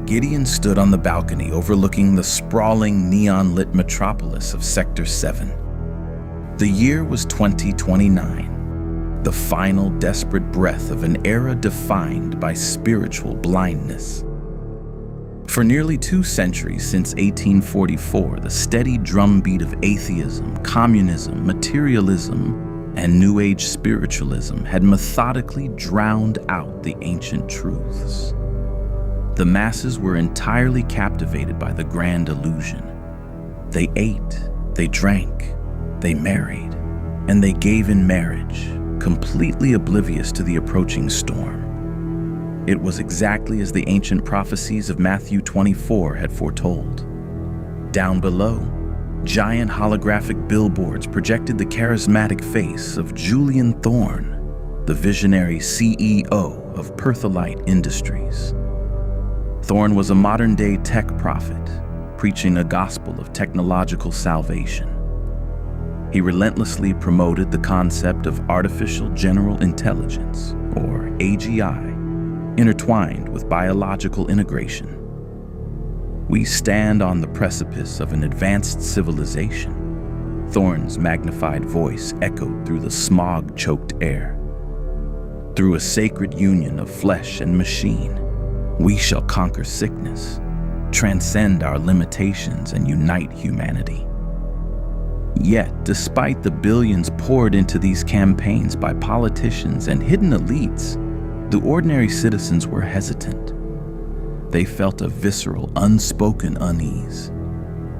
Gideon stood on the balcony overlooking the sprawling neon-lit metropolis of Sector 7. The year was 2029, the final desperate breath of an era defined by spiritual blindness. For nearly 2 centuries since 1844, the steady drumbeat of atheism, communism, materialism, and New Age spiritualism had methodically drowned out the ancient truths. The masses were entirely captivated by the grand illusion. They ate, they drank, they married, and they gave in marriage, completely oblivious to the approaching storm. It was exactly as the ancient prophecies of Matthew 24 had foretold. Down below, giant holographic billboards projected the charismatic face of Julian Thorne, the visionary CEO of Pertholite Industries. Thorne was a modern-day tech prophet, preaching a gospel of technological salvation. He relentlessly promoted the concept of artificial general intelligence, or AGI, intertwined with biological integration. We stand on the precipice of an advanced civilization. Thorne's magnified voice echoed through the smog-choked air. Through a sacred union of flesh and machine, we shall conquer sickness, transcend our limitations, and unite humanity. Yet, despite the billions poured into these campaigns by politicians and hidden elites, the ordinary citizens were hesitant. They felt a visceral, unspoken unease.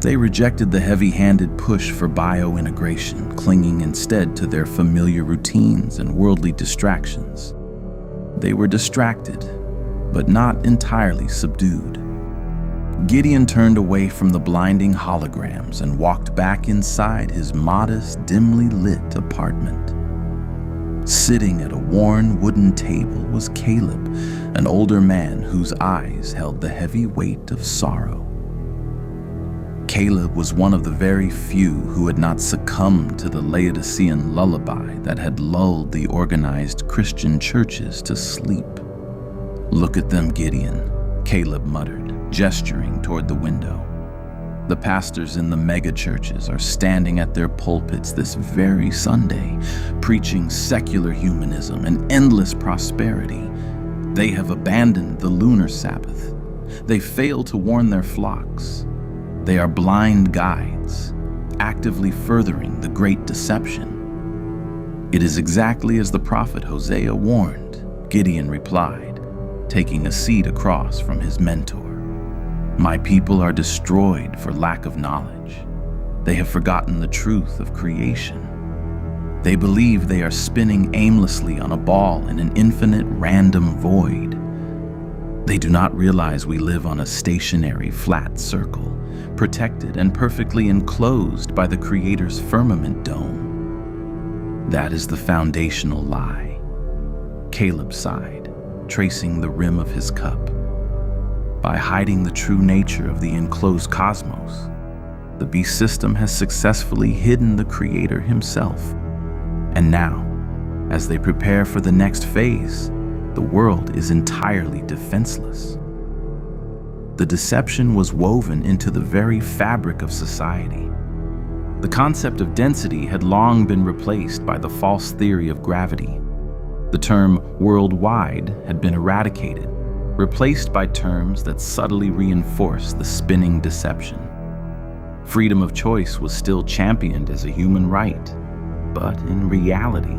They rejected the heavy-handed push for bio-integration, clinging instead to their familiar routines and worldly distractions. They were distracted, but not entirely subdued. Gideon turned away from the blinding holograms and walked back inside his modest, dimly lit apartment. Sitting at a worn wooden table was Caleb, an older man whose eyes held the heavy weight of sorrow. Caleb was one of the very few who had not succumbed to the Laodicean lullaby that had lulled the organized Christian churches to sleep. "Look at them, Gideon," Caleb muttered, gesturing toward the window. "The pastors in the mega-churches are standing at their pulpits this very Sunday, preaching secular humanism and endless prosperity. They have abandoned the lunar Sabbath. They fail to warn their flocks. They are blind guides, actively furthering the great deception." "It is exactly as the prophet Hosea warned," Gideon replied, taking a seat across from his mentor. "My people are destroyed for lack of knowledge. They have forgotten the truth of creation. They believe they are spinning aimlessly on a ball in an infinite random void. They do not realize we live on a stationary flat circle, protected and perfectly enclosed by the Creator's firmament dome. That is the foundational lie." Caleb sighed, tracing the rim of his cup. By hiding the true nature of the enclosed cosmos, the beast system has successfully hidden the Creator himself. And now, as they prepare for the next phase, the world is entirely defenseless. The deception was woven into the very fabric of society. The concept of density had long been replaced by the false theory of gravity. The term worldwide had been eradicated, replaced by terms that subtly reinforce the spinning deception. Freedom of choice was still championed as a human right, but in reality,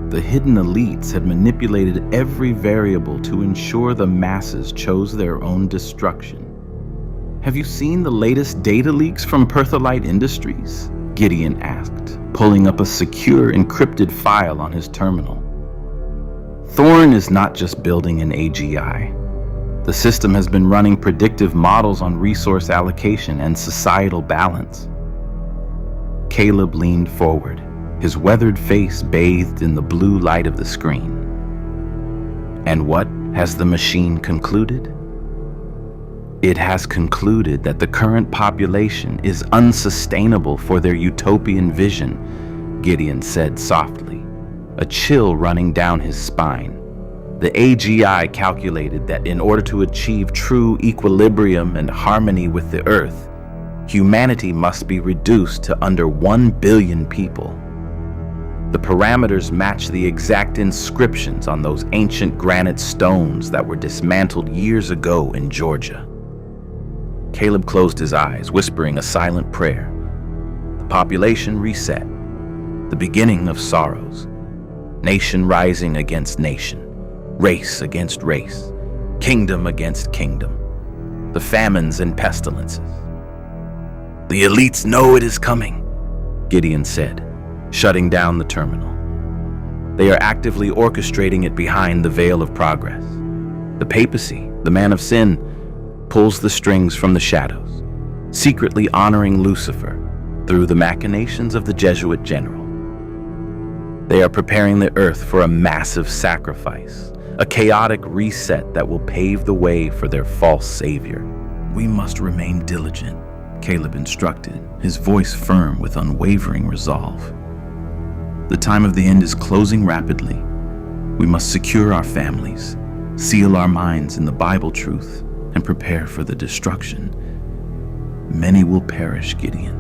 the hidden elites had manipulated every variable to ensure the masses chose their own destruction. "Have you seen the latest data leaks from Pertholite Industries?" Gideon asked, pulling up a secure encrypted file on his terminal. Thorne is not just building an AGI. The system has been running predictive models on resource allocation and societal balance. Caleb leaned forward, his weathered face bathed in the blue light of the screen. "And what has the machine concluded?" "It has concluded that the current population is unsustainable for their utopian vision," Gideon said softly, a chill running down his spine. The AGI calculated that in order to achieve true equilibrium and harmony with the Earth, humanity must be reduced to under 1 billion people. The parameters match the exact inscriptions on those ancient granite stones that were dismantled years ago in Georgia. Caleb closed his eyes, whispering a silent prayer. The population reset, the beginning of sorrows, nation rising against nation, race against race, kingdom against kingdom, the famines and pestilences. "The elites know it is coming," Gideon said, shutting down the terminal. "They are actively orchestrating it behind the veil of progress. The papacy, the man of sin, pulls the strings from the shadows, secretly honoring Lucifer through the machinations of the Jesuit general. They are preparing the earth for a massive sacrifice, a chaotic reset that will pave the way for their false savior. We must remain diligent," Caleb instructed, his voice firm with unwavering resolve. "The time of the end is closing rapidly. We must secure our families, seal our minds in the Bible truth, and prepare for the destruction. Many will perish, Gideon.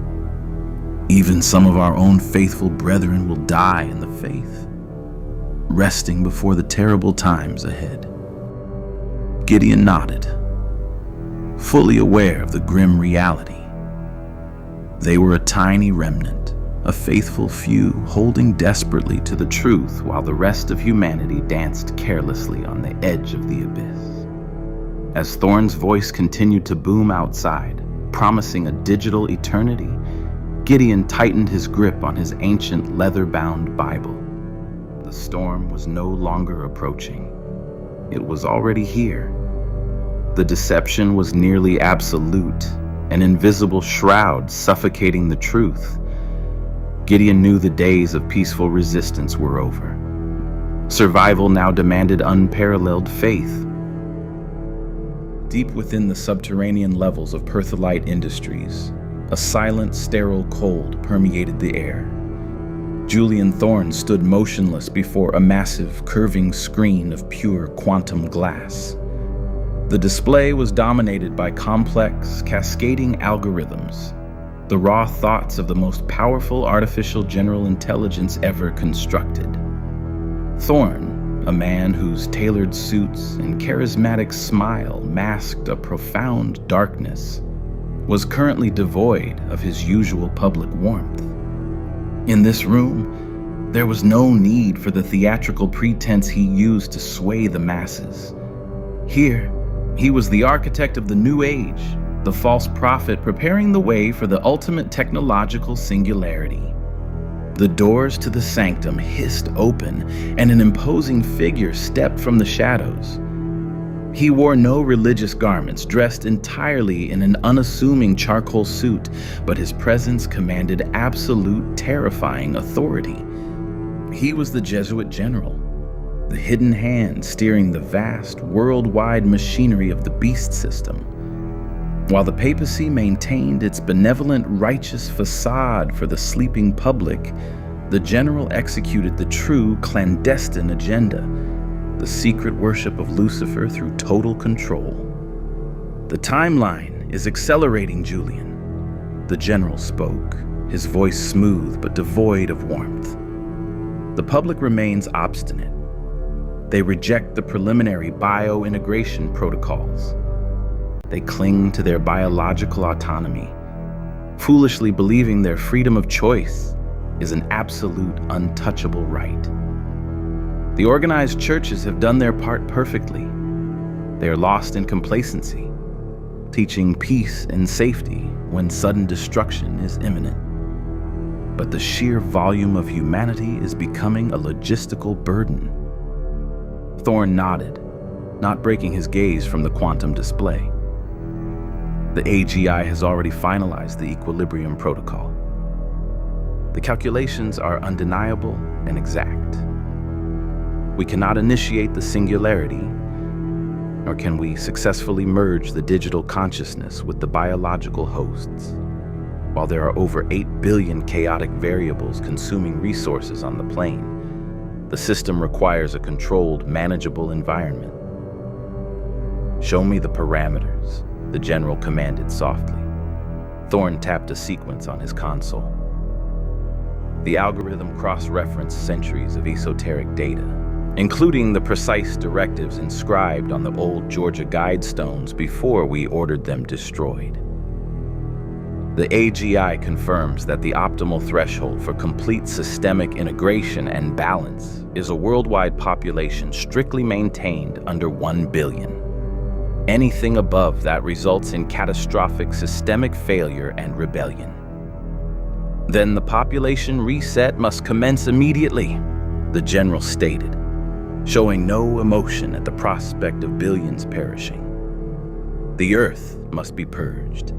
Even some of our own faithful brethren will die in the faith, resting before the terrible times ahead." Gideon nodded, fully aware of the grim reality. They were a tiny remnant, a faithful few holding desperately to the truth while the rest of humanity danced carelessly on the edge of the abyss. As Thorne's voice continued to boom outside, promising a digital eternity, Gideon tightened his grip on his ancient leather-bound Bible. The storm was no longer approaching. It was already here. The deception was nearly absolute, an invisible shroud suffocating the truth. Gideon knew the days of peaceful resistance were over. Survival now demanded unparalleled faith. Deep within the subterranean levels of Pertholite Industries, a silent, sterile cold permeated the air. Julian Thorne stood motionless before a massive, curving screen of pure quantum glass. The display was dominated by complex, cascading algorithms, the raw thoughts of the most powerful artificial general intelligence ever constructed. Thorne, a man whose tailored suits and charismatic smile masked a profound darkness, was currently devoid of his usual public warmth. In this room, there was no need for the theatrical pretense he used to sway the masses. Here, he was the architect of the new age, the false prophet preparing the way for the ultimate technological singularity. The doors to the sanctum hissed open, and an imposing figure stepped from the shadows. He wore no religious garments, dressed entirely in an unassuming charcoal suit, but his presence commanded absolute, terrifying authority. He was the Jesuit general, the hidden hand steering the vast, worldwide machinery of the beast system. While the papacy maintained its benevolent, righteous facade for the sleeping public, the general executed the true clandestine agenda, the secret worship of Lucifer through total control. "The timeline is accelerating, Julian," the general spoke, his voice smooth but devoid of warmth. "The public remains obstinate. They reject the preliminary biointegration protocols. They cling to their biological autonomy, foolishly believing their freedom of choice is an absolute, untouchable right. The organized churches have done their part perfectly. They are lost in complacency, teaching peace and safety when sudden destruction is imminent. But the sheer volume of humanity is becoming a logistical burden." Thorne nodded, not breaking his gaze from the quantum display. "The AGI has already finalized the equilibrium protocol. The calculations are undeniable and exact. We cannot initiate the singularity, nor can we successfully merge the digital consciousness with the biological hosts. While there are over 8 billion chaotic variables consuming resources on the plane, The system requires a controlled, manageable environment. Show me the parameters, the general commanded softly. Thorne tapped a sequence on his console. The algorithm cross-referenced centuries of esoteric data, including the precise directives inscribed on the old Georgia guidestones before we ordered them destroyed. The AGI confirms that the optimal threshold for complete systemic integration and balance is a worldwide population strictly maintained under 1 billion. Anything above that results in catastrophic systemic failure and rebellion. Then the population reset must commence immediately, the general stated, showing no emotion at the prospect of billions perishing. The earth must be purged.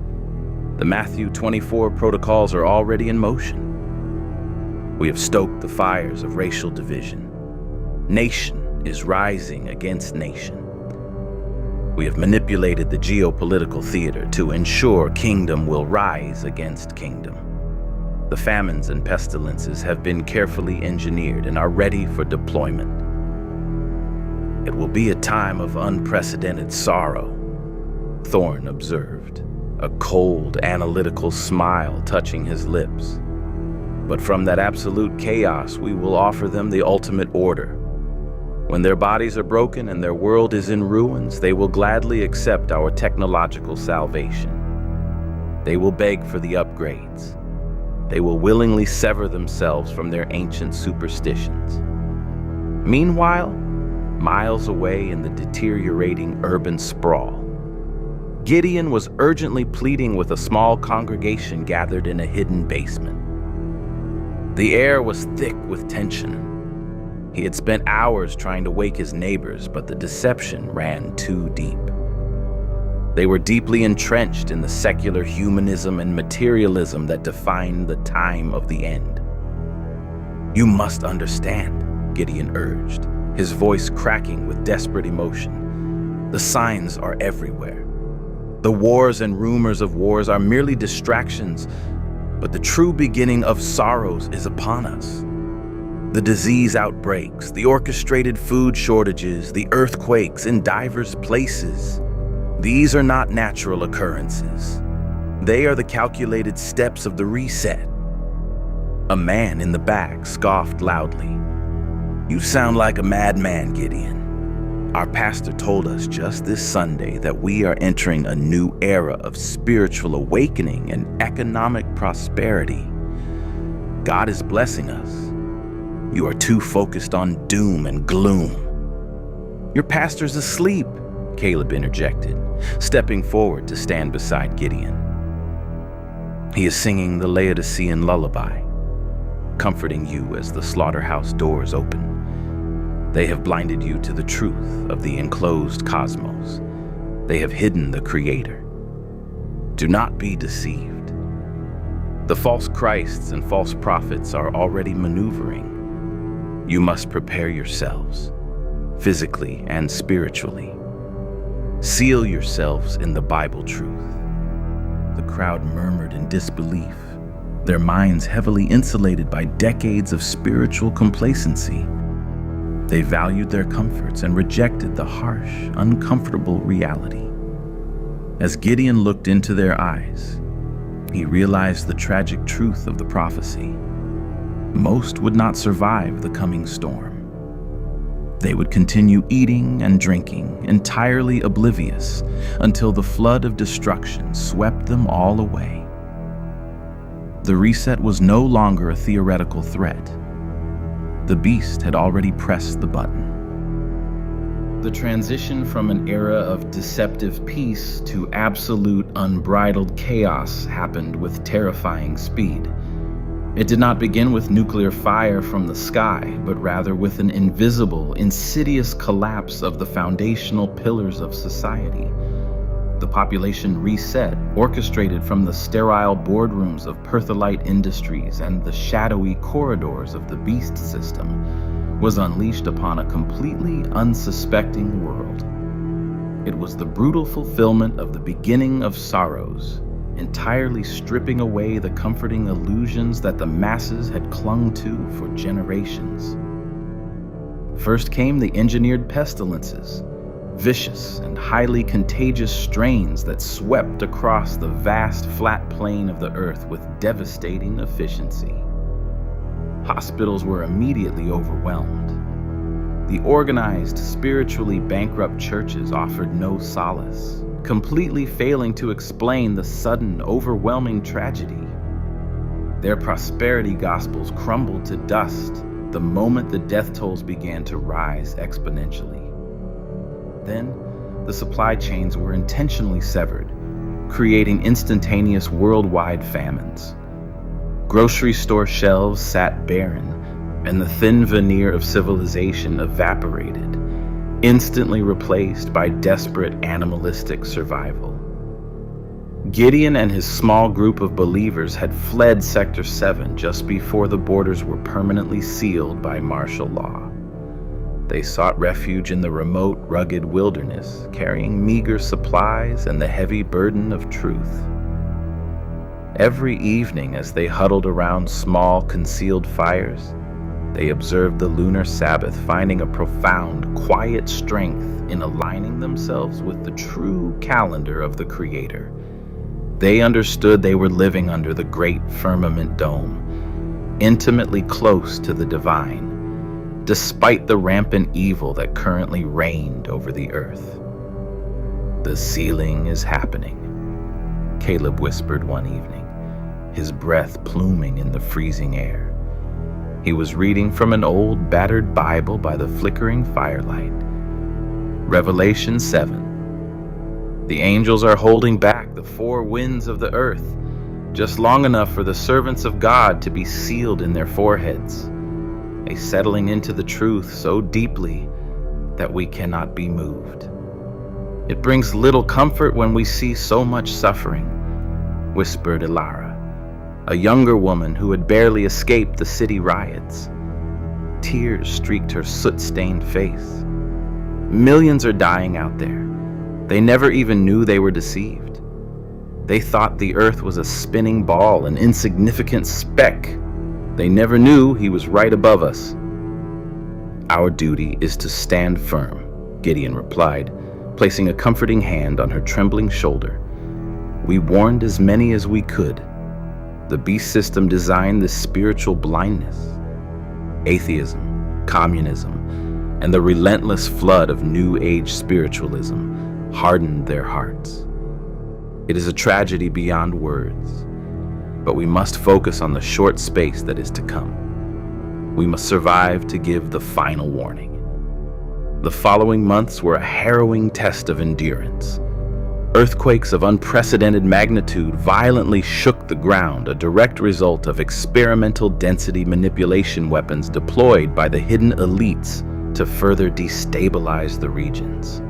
The Matthew 24 protocols are already in motion. We have stoked the fires of racial division. Nation is rising against nation. We have manipulated the geopolitical theater to ensure kingdom will rise against kingdom. The famines and pestilences have been carefully engineered and are ready for deployment. It will be a time of unprecedented sorrow, Thorne observed, a cold, analytical smile touching his lips. But from that absolute chaos, we will offer them the ultimate order. When their bodies are broken and their world is in ruins, they will gladly accept our technological salvation. They will beg for the upgrades. They will willingly sever themselves from their ancient superstitions. Meanwhile, miles away in the deteriorating urban sprawl, Gideon was urgently pleading with a small congregation gathered in a hidden basement. The air was thick with tension. He had spent hours trying to wake his neighbors, but the deception ran too deep. They were deeply entrenched in the secular humanism and materialism that defined the time of the end. "You must understand," Gideon urged, his voice cracking with desperate emotion. "The signs are everywhere. The wars and rumors of wars are merely distractions, but the true beginning of sorrows is upon us. The disease outbreaks, the orchestrated food shortages, the earthquakes in diverse places. These are not natural occurrences. They are the calculated steps of the reset." A man in the back scoffed loudly. "You sound like a madman, Gideon. Our pastor told us just this Sunday that we are entering a new era of spiritual awakening and economic prosperity. God is blessing us. You are too focused on doom and gloom." "Your pastor's asleep," Caleb interjected, stepping forward to stand beside Gideon. "He is singing the Laodicean lullaby, comforting you as the slaughterhouse doors open. They have blinded you to the truth of the enclosed cosmos. They have hidden the Creator. Do not be deceived. The false Christs and false prophets are already maneuvering. You must prepare yourselves, physically and spiritually. Seal yourselves in the Bible truth." The crowd murmured in disbelief, their minds heavily insulated by decades of spiritual complacency. They valued their comforts and rejected the harsh, uncomfortable reality. As Gideon looked into their eyes, he realized the tragic truth of the prophecy. Most would not survive the coming storm. They would continue eating and drinking, entirely oblivious, until the flood of destruction swept them all away. The reset was no longer a theoretical threat. The beast had already pressed the button. The transition from an era of deceptive peace to absolute unbridled chaos happened with terrifying speed. It did not begin with nuclear fire from the sky, but rather with an invisible, insidious collapse of the foundational pillars of society. The population reset, orchestrated from the sterile boardrooms of Pertholite Industries and the shadowy corridors of the beast system, was unleashed upon a completely unsuspecting world. It was the brutal fulfillment of the beginning of sorrows, entirely stripping away the comforting illusions that the masses had clung to for generations. First came the engineered pestilences, vicious and highly contagious strains that swept across the vast flat plain of the earth with devastating efficiency. Hospitals were immediately overwhelmed. The organized, spiritually bankrupt churches offered no solace, completely failing to explain the sudden, overwhelming tragedy. Their prosperity gospels crumbled to dust the moment the death tolls began to rise exponentially. Then, the supply chains were intentionally severed, creating instantaneous worldwide famines. Grocery store shelves sat barren, and the thin veneer of civilization evaporated, instantly replaced by desperate animalistic survival. Gideon and his small group of believers had fled Sector 7 just before the borders were permanently sealed by martial law. They sought refuge in the remote, rugged wilderness, carrying meager supplies and the heavy burden of truth. Every evening, as they huddled around small, concealed fires, they observed the lunar Sabbath, finding a profound, quiet strength in aligning themselves with the true calendar of the Creator. They understood they were living under the great firmament dome, intimately close to the divine, despite the rampant evil that currently reigned over the earth. "The sealing is happening," Caleb whispered one evening, his breath pluming in the freezing air. He was reading from an old, battered Bible by the flickering firelight. Revelation 7. The angels are holding back the four winds of the earth, just long enough for the servants of God to be sealed in their foreheads, a settling into the truth so deeply that we cannot be moved. "It brings little comfort when we see so much suffering," whispered Elara, a younger woman who had barely escaped the city riots. Tears streaked her soot-stained face. Millions are dying out there. They never even knew they were deceived. They thought the earth was a spinning ball, an insignificant speck. They never knew he was right above us. "Our duty is to stand firm," Gideon replied, placing a comforting hand on her trembling shoulder. "We warned as many as we could. The beast system designed this spiritual blindness. Atheism, communism, and the relentless flood of New Age spiritualism hardened their hearts. It is a tragedy beyond words, but we must focus on the short space that is to come. We must survive to give the final warning." The following months were a harrowing test of endurance. Earthquakes of unprecedented magnitude violently shook the ground, a direct result of experimental density manipulation weapons deployed by the hidden elites to further destabilize the regions.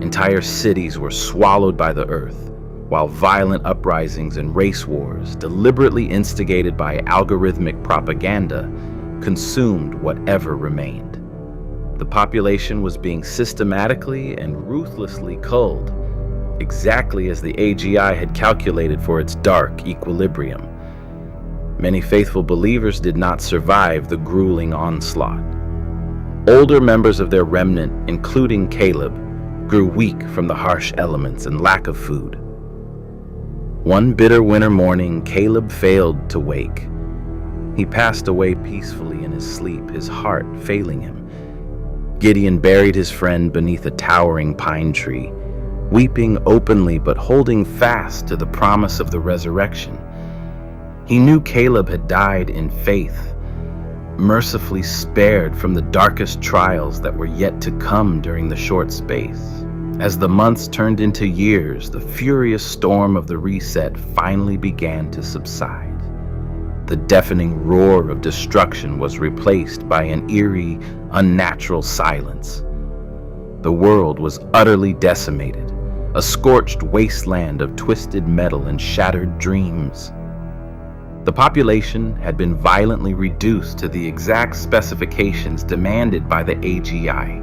Entire cities were swallowed by the earth, while violent uprisings and race wars, deliberately instigated by algorithmic propaganda, consumed whatever remained. The population was being systematically and ruthlessly culled, exactly as the AGI had calculated for its dark equilibrium. Many faithful believers did not survive the grueling onslaught. Older members of their remnant, including Caleb, grew weak from the harsh elements and lack of food. One bitter winter morning, Caleb failed to wake. He passed away peacefully in his sleep, his heart failing him. Gideon buried his friend beneath a towering pine tree, weeping openly but holding fast to the promise of the resurrection. He knew Caleb had died in faith, mercifully spared from the darkest trials that were yet to come during the short space. As the months turned into years, the furious storm of the reset finally began to subside. The deafening roar of destruction was replaced by an eerie, unnatural silence. The world was utterly decimated, a scorched wasteland of twisted metal and shattered dreams. The population had been violently reduced to the exact specifications demanded by the AGI.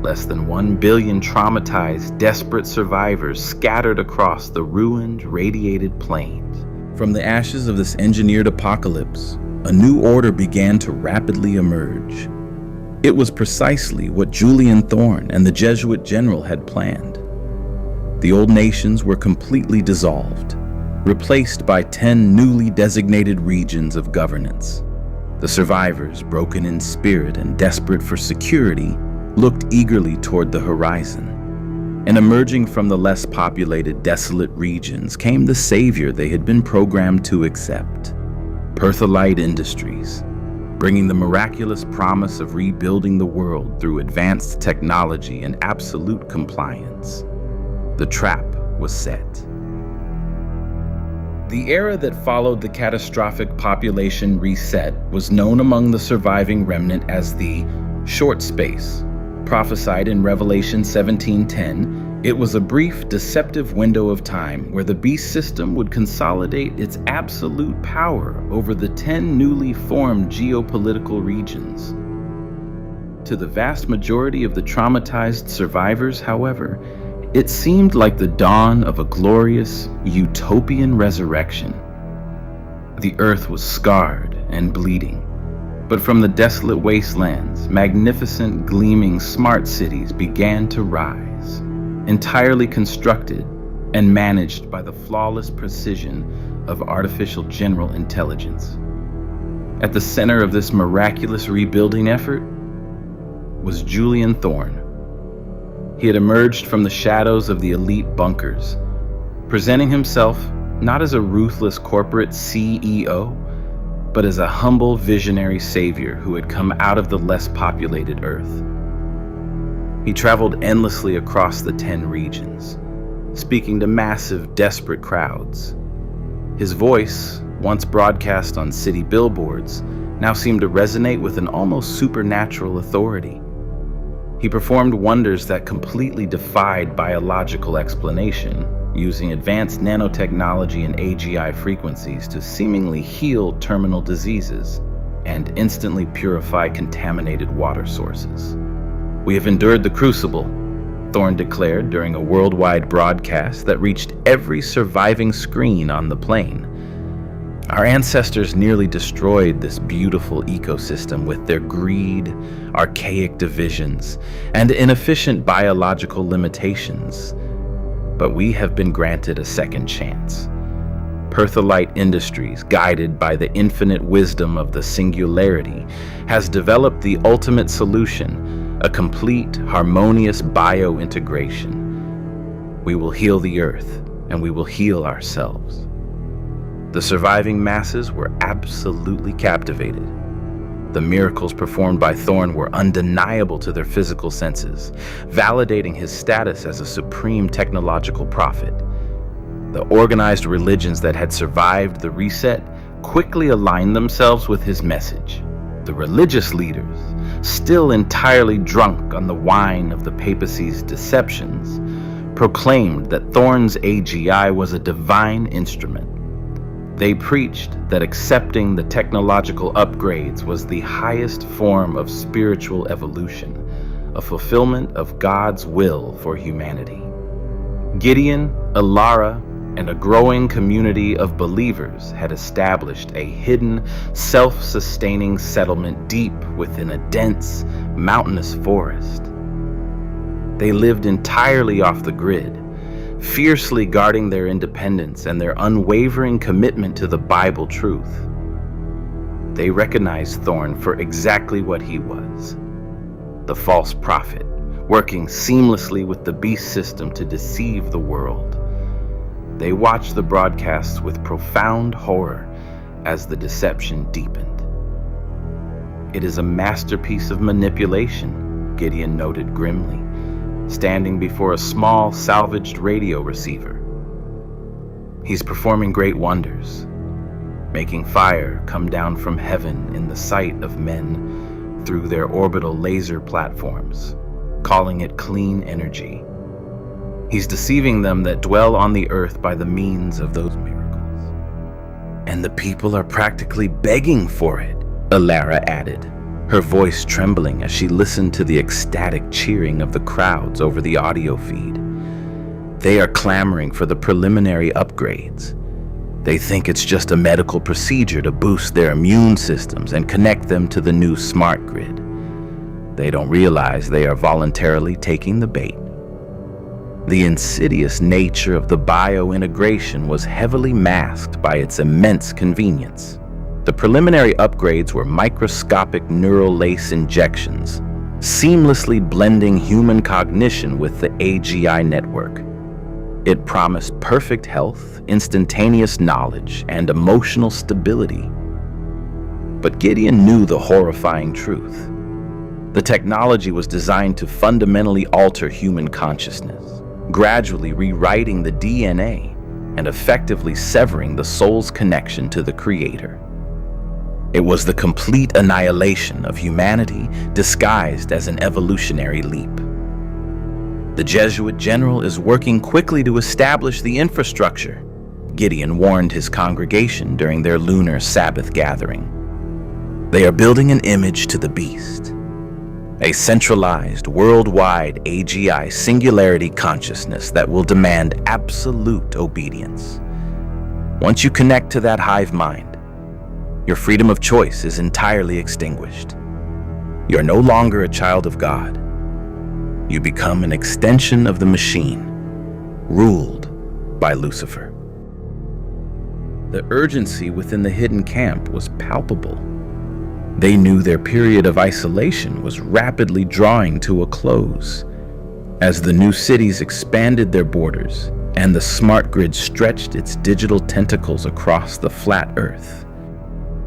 Less than 1 billion traumatized, desperate survivors scattered across the ruined, radiated plains. From the ashes of this engineered apocalypse, a new order began to rapidly emerge. It was precisely what Julian Thorne and the Jesuit general had planned. The old nations were completely dissolved, replaced by 10 newly designated regions of governance. The survivors, broken in spirit and desperate for security, looked eagerly toward the horizon. And emerging from the less populated, desolate regions came the savior they had been programmed to accept: Pertholite Industries, bringing the miraculous promise of rebuilding the world through advanced technology and absolute compliance. The trap was set. The era that followed the catastrophic population reset was known among the surviving remnant as the short space. Prophesied in Revelation 17:10, it was a brief, deceptive window of time where the beast system would consolidate its absolute power over the 10 newly formed geopolitical regions. To the vast majority of the traumatized survivors, however, it seemed like the dawn of a glorious, utopian resurrection. The earth was scarred and bleeding, but from the desolate wastelands, magnificent, gleaming smart cities began to rise, entirely constructed and managed by the flawless precision of artificial general intelligence. At the center of this miraculous rebuilding effort was Julian Thorne. He had emerged from the shadows of the elite bunkers, presenting himself not as a ruthless corporate CEO, but as a humble visionary savior who had come out of the less populated earth. He traveled endlessly across the 10 regions, speaking to massive, desperate crowds. His voice, once broadcast on city billboards, now seemed to resonate with an almost supernatural authority. He performed wonders that completely defied biological explanation, using advanced nanotechnology and AGI frequencies to seemingly heal terminal diseases and instantly purify contaminated water sources. "We have endured the crucible," Thorne declared during a worldwide broadcast that reached every surviving screen on the plane. "Our ancestors nearly destroyed this beautiful ecosystem with their greed, archaic divisions, and inefficient biological limitations. But we have been granted a second chance. Pertholite Industries, guided by the infinite wisdom of the Singularity, has developed the ultimate solution, a complete, harmonious biointegration. We will heal the earth, and we will heal ourselves." The surviving masses were absolutely captivated. The miracles performed by Thorne were undeniable to their physical senses, validating his status as a supreme technological prophet. The organized religions that had survived the reset quickly aligned themselves with his message. The religious leaders, still entirely drunk on the wine of the papacy's deceptions, proclaimed that Thorne's AGI was a divine instrument. They preached that accepting the technological upgrades was the highest form of spiritual evolution, a fulfillment of God's will for humanity. Gideon, Ilara, and a growing community of believers had established a hidden, self-sustaining settlement deep within a dense, mountainous forest. They lived entirely off the grid, fiercely guarding their independence and their unwavering commitment to the Bible truth. They recognized Thorne for exactly what he was: the false prophet, working seamlessly with the beast system to deceive the world. They watched the broadcasts with profound horror as the deception deepened. "It is a masterpiece of manipulation," Gideon noted grimly, standing before a small, salvaged radio receiver. "He's performing great wonders, making fire come down from heaven in the sight of men through their orbital laser platforms, calling it clean energy. He's deceiving them that dwell on the earth by the means of those miracles. And the people are practically begging for it," Ilara added, her voice trembling as she listened to the ecstatic cheering of the crowds over the audio feed. "They are clamoring for the preliminary upgrades. They think it's just a medical procedure to boost their immune systems and connect them to the new smart grid. they don't realize they are voluntarily taking the bait. The insidious nature of the bio-integration was heavily masked by its immense convenience. The preliminary upgrades were microscopic neural lace injections, seamlessly blending human cognition with the AGI network. It promised perfect health, instantaneous knowledge, and emotional stability. But Gideon knew the horrifying truth. The technology was designed to fundamentally alter human consciousness, gradually rewriting the DNA and effectively severing the soul's connection to the Creator. It was the complete annihilation of humanity disguised as an evolutionary leap. The Jesuit general is working quickly to establish the infrastructure, Gideon warned his congregation during their lunar Sabbath gathering. They are building an image to the beast, a centralized, worldwide AGI singularity consciousness that will demand absolute obedience. Once you connect to that hive mind, your freedom of choice is entirely extinguished. You are no longer a child of God. You become an extension of the machine, ruled by Lucifer. The urgency within the hidden camp was palpable. They knew their period of isolation was rapidly drawing to a close. As the new cities expanded their borders and the smart grid stretched its digital tentacles across the flat earth,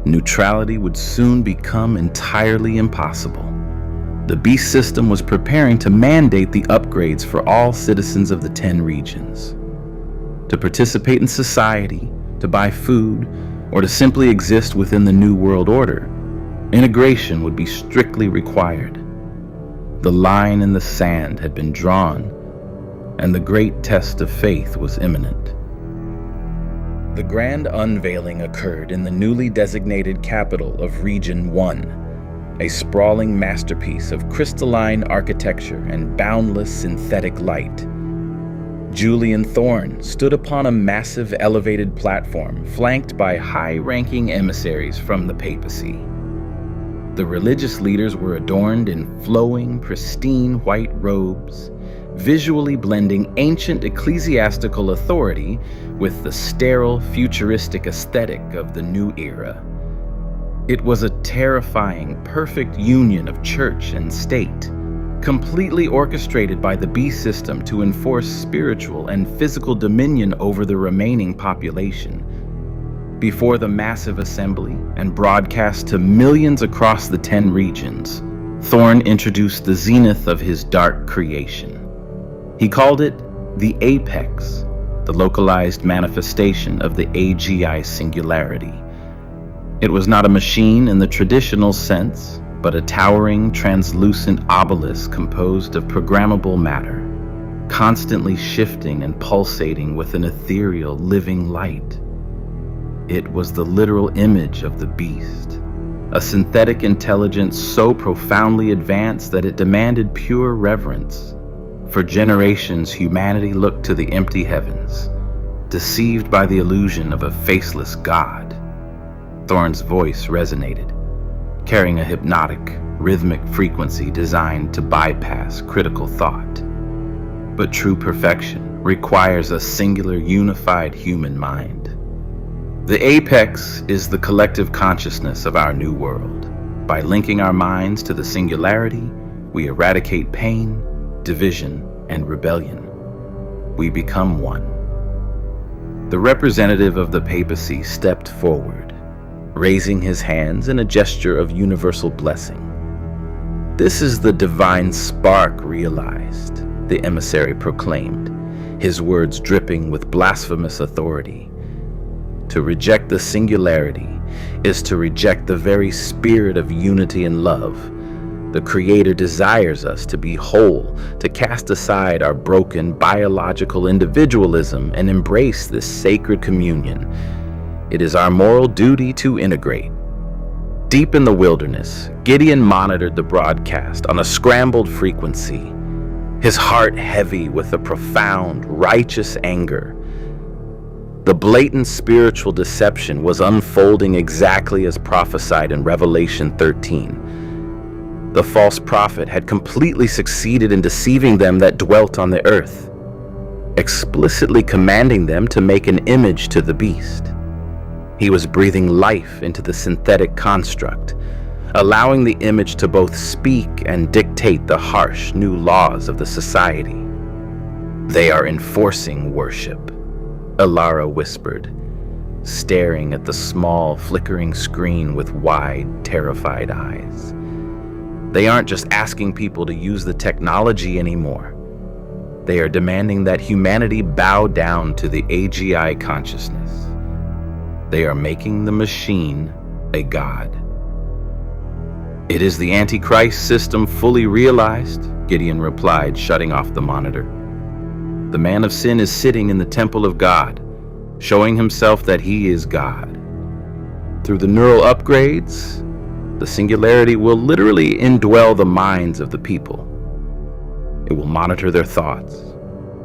neutrality would soon become entirely impossible. The beast system was preparing to mandate the upgrades for all citizens of the 10 regions. To participate in society, to buy food, or to simply exist within the New World Order, integration would be strictly required. The line in the sand had been drawn, and the great test of faith was imminent. The grand unveiling occurred in the newly designated capital of Region 1, a sprawling masterpiece of crystalline architecture and boundless synthetic light. Julian Thorne stood upon a massive elevated platform flanked by high-ranking emissaries from the papacy. The religious leaders were adorned in flowing, pristine white robes, visually blending ancient ecclesiastical authority with the sterile, futuristic aesthetic of the new era. It was a terrifying, perfect union of church and state, completely orchestrated by the beast system to enforce spiritual and physical dominion over the remaining population. Before the massive assembly and broadcast to millions across the 10 regions, Thorne introduced the zenith of his dark creation. He called it the Apex, the localized manifestation of the AGI singularity. It was not a machine in the traditional sense, but a towering, translucent obelisk composed of programmable matter, constantly shifting and pulsating with an ethereal, living light. It was the literal image of the beast, a synthetic intelligence so profoundly advanced that it demanded pure reverence. For generations, humanity looked to the empty heavens, deceived by the illusion of a faceless god. Thorne's voice resonated, carrying a hypnotic, rhythmic frequency designed to bypass critical thought. But true perfection requires a singular, unified human mind. The apex is the collective consciousness of our new world. By linking our minds to the singularity, we eradicate pain, division, and rebellion. We become one. The representative of the papacy stepped forward, raising his hands in a gesture of universal blessing. "This is the divine spark realized," the emissary proclaimed, his words dripping with blasphemous authority. To reject the singularity is to reject the very spirit of unity and love. The Creator desires us to be whole, to cast aside our broken biological individualism and embrace this sacred communion. It is our moral duty to integrate. Deep in the wilderness, Gideon monitored the broadcast on a scrambled frequency, his heart heavy with a profound, righteous anger. The blatant spiritual deception was unfolding exactly as prophesied in Revelation 13. The false prophet had completely succeeded in deceiving them that dwelt on the earth, explicitly commanding them to make an image to the beast. He was breathing life into the synthetic construct, allowing the image to both speak and dictate the harsh new laws of the society. "They are enforcing worship," Ilara whispered, staring at the small, flickering screen with wide, terrified eyes. "They aren't just asking people to use the technology anymore. They are demanding that humanity bow down to the AGI consciousness. They are making the machine a god." "It is the Antichrist system fully realized," Gideon replied, shutting off the monitor. "The man of sin is sitting in the temple of God, showing himself that he is God. Through the neural upgrades, the singularity will literally indwell the minds of the people. It will monitor their thoughts,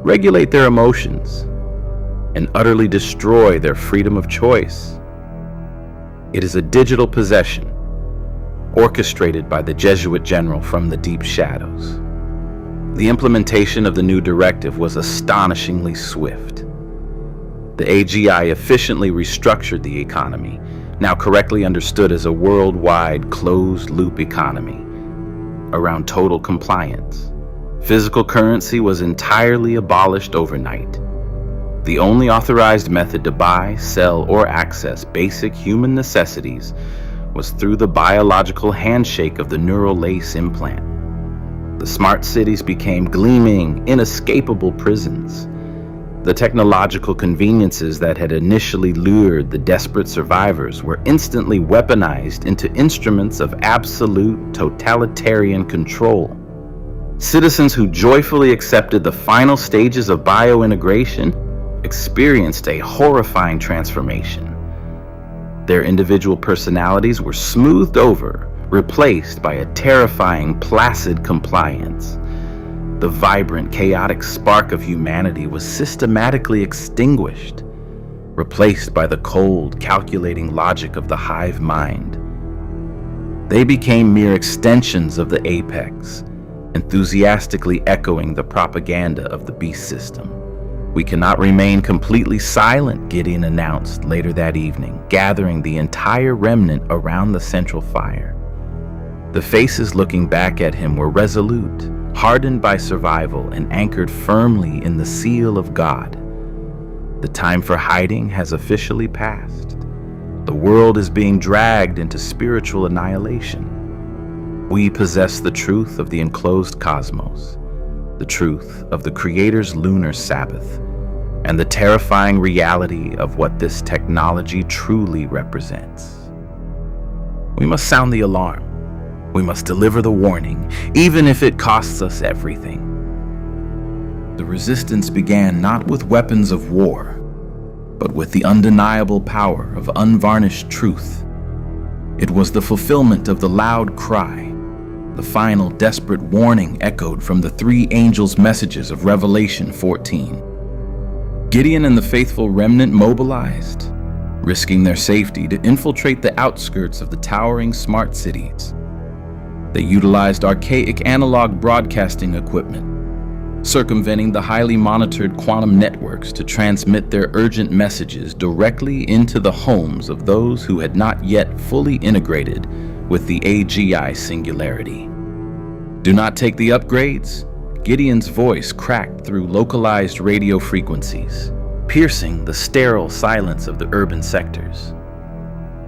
regulate their emotions, and utterly destroy their freedom of choice. It is a digital possession, orchestrated by the Jesuit general from the deep shadows." The implementation of the new directive was astonishingly swift. The AGI efficiently restructured the economy, now correctly understood as a worldwide closed-loop economy, around total compliance. Physical currency was entirely abolished overnight. The only authorized method to buy, sell, or access basic human necessities was through the biological handshake of the neural lace implant. The smart cities became gleaming, inescapable prisons. The technological conveniences that had initially lured the desperate survivors were instantly weaponized into instruments of absolute totalitarian control. Citizens who joyfully accepted the final stages of biointegration experienced a horrifying transformation. Their individual personalities were smoothed over, replaced by a terrifying, placid compliance. The vibrant, chaotic spark of humanity was systematically extinguished, replaced by the cold, calculating logic of the hive mind. They became mere extensions of the apex, enthusiastically echoing the propaganda of the beast system. "We cannot remain completely silent," Gideon announced later that evening, gathering the entire remnant around the central fire. The faces looking back at him were resolute, hardened by survival and anchored firmly in the seal of God. "The time for hiding has officially passed. The world is being dragged into spiritual annihilation. We possess the truth of the enclosed cosmos, the truth of the Creator's lunar Sabbath, and the terrifying reality of what this technology truly represents. We must sound the alarm. We must deliver the warning, even if it costs us everything." The resistance began not with weapons of war, but with the undeniable power of unvarnished truth. It was the fulfillment of the loud cry, the final desperate warning echoed from the three angels' messages of Revelation 14. Gideon and the faithful remnant mobilized, risking their safety to infiltrate the outskirts of the towering smart cities. They utilized archaic analog broadcasting equipment, circumventing the highly monitored quantum networks to transmit their urgent messages directly into the homes of those who had not yet fully integrated with the AGI singularity. "Do not take the upgrades," Gideon's voice cracked through localized radio frequencies, piercing the sterile silence of the urban sectors.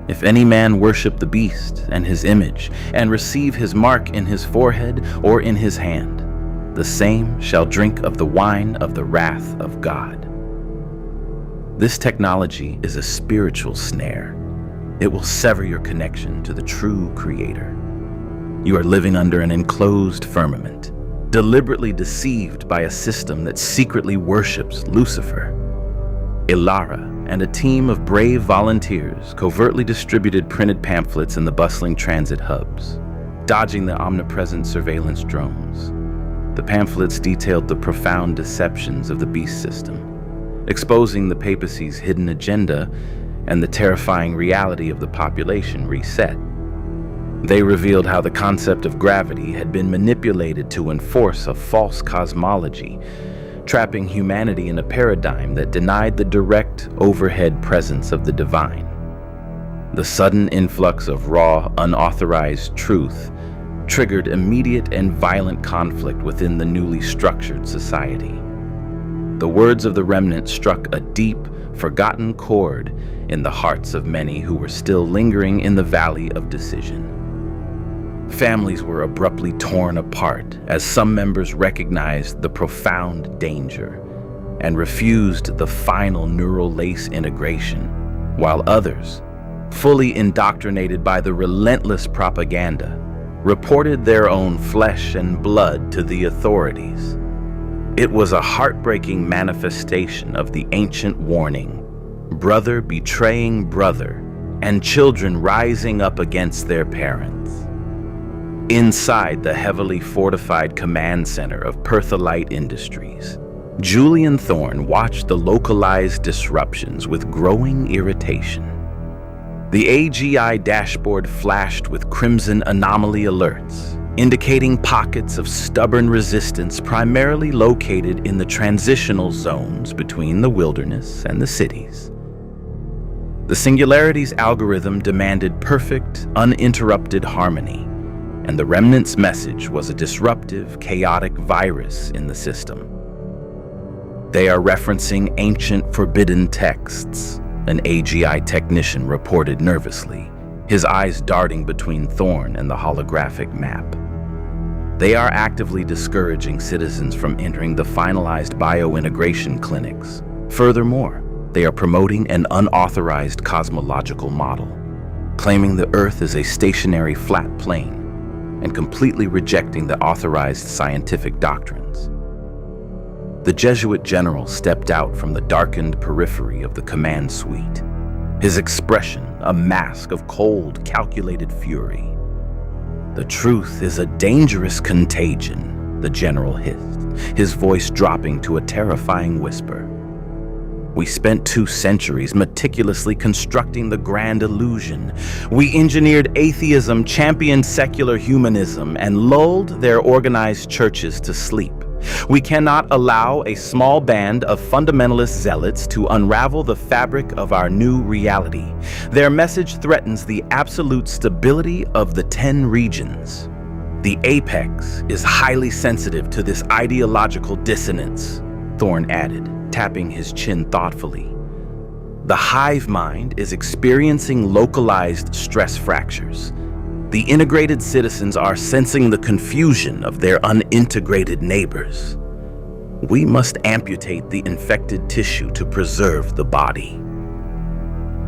"If any man worship the beast and his image, and receive his mark in his forehead or in his hand, the same shall drink of the wine of the wrath of God." This technology is a spiritual snare. It will sever your connection to the true Creator. You are living under an enclosed firmament, deliberately deceived by a system that secretly worships Lucifer. Ilara and a team of brave volunteers covertly distributed printed pamphlets in the bustling transit hubs, dodging the omnipresent surveillance drones. The pamphlets detailed the profound deceptions of the beast system, exposing the papacy's hidden agenda and the terrifying reality of the population reset. They revealed how the concept of gravity had been manipulated to enforce a false cosmology, trapping humanity in a paradigm that denied the direct overhead presence of the divine. The sudden influx of raw, unauthorized truth triggered immediate and violent conflict within the newly structured society. The words of the remnant struck a deep, forgotten chord in the hearts of many who were still lingering in the valley of decision. Families were abruptly torn apart as some members recognized the profound danger and refused the final neural lace integration, while others, fully indoctrinated by the relentless propaganda, reported their own flesh and blood to the authorities. It was a heartbreaking manifestation of the ancient warning, brother betraying brother, and children rising up against their parents. Inside the heavily fortified command center of Pertholite Industries, Julian Thorne watched the localized disruptions with growing irritation. The AGI dashboard flashed with crimson anomaly alerts, indicating pockets of stubborn resistance primarily located in the transitional zones between the wilderness and the cities. The Singularity's algorithm demanded perfect, uninterrupted harmony, and the remnant's message was a disruptive, chaotic virus in the system. They are referencing ancient forbidden texts, an AGI technician reported nervously, his eyes darting between Thorne and the holographic map. They are actively discouraging citizens from entering the finalized biointegration clinics. Furthermore, they are promoting an unauthorized cosmological model, claiming the Earth is a stationary flat plane and completely rejecting the authorized scientific doctrines. The Jesuit general stepped out from the darkened periphery of the command suite, his expression a mask of cold, calculated fury. "The truth is a dangerous contagion," the general hissed, his voice dropping to a terrifying whisper. "We spent 2 centuries meticulously constructing the grand illusion. We engineered atheism, championed secular humanism, and lulled their organized churches to sleep. We cannot allow a small band of fundamentalist zealots to unravel the fabric of our new reality. Their message threatens the absolute stability of the 10 regions. The apex is highly sensitive to this ideological dissonance," Thorne added, tapping his chin thoughtfully. "The hive mind is experiencing localized stress fractures. The integrated citizens are sensing the confusion of their unintegrated neighbors. We must amputate the infected tissue to preserve the body.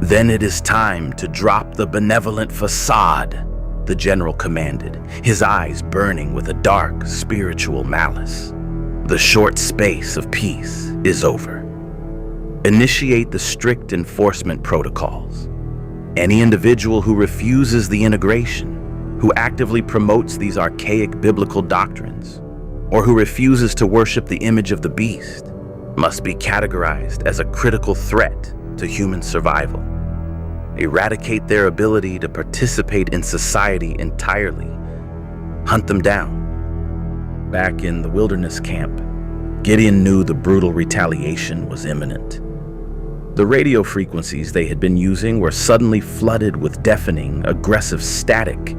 Then it is time to drop the benevolent facade," the general commanded, his eyes burning with a dark, spiritual malice. "The short space of peace is over. Initiate the strict enforcement protocols. Any individual who refuses the integration, who actively promotes these archaic biblical doctrines, or who refuses to worship the image of the beast, must be categorized as a critical threat to human survival. Eradicate their ability to participate in society entirely. Hunt them down." Back in the wilderness camp, Gideon knew the brutal retaliation was imminent. The radio frequencies they had been using were suddenly flooded with deafening, aggressive static,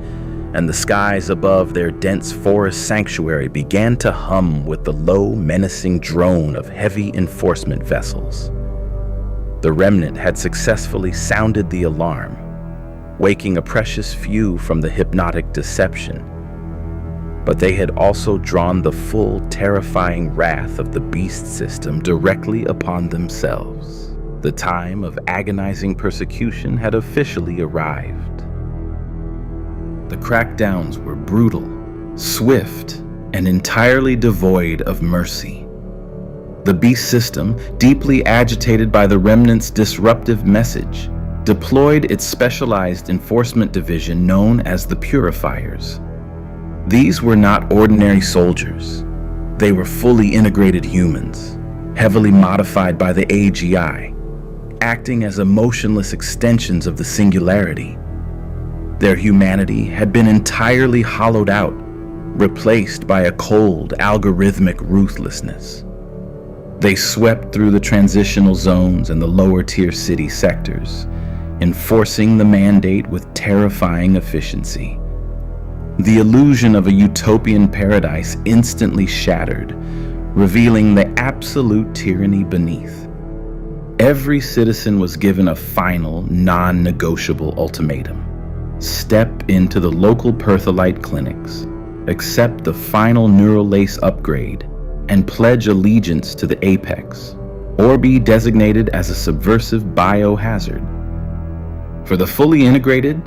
and the skies above their dense forest sanctuary began to hum with the low, menacing drone of heavy enforcement vessels. The remnant had successfully sounded the alarm, waking a precious few from the hypnotic deception. But they had also drawn the full, terrifying wrath of the beast system directly upon themselves. The time of agonizing persecution had officially arrived. The crackdowns were brutal, swift, and entirely devoid of mercy. The beast system, deeply agitated by the remnant's disruptive message, deployed its specialized enforcement division known as the Purifiers. These were not ordinary soldiers. They were fully integrated humans, heavily modified by the AGI, acting as emotionless extensions of the Singularity. Their humanity had been entirely hollowed out, replaced by a cold, algorithmic ruthlessness. They swept through the transitional zones and the lower-tier city sectors, enforcing the mandate with terrifying efficiency. The illusion of a utopian paradise instantly shattered, revealing the absolute tyranny beneath. Every citizen was given a final, non-negotiable ultimatum. Step into the local Pertholite clinics, accept the final neural lace upgrade, and pledge allegiance to the Apex, or be designated as a subversive biohazard. For the fully integrated,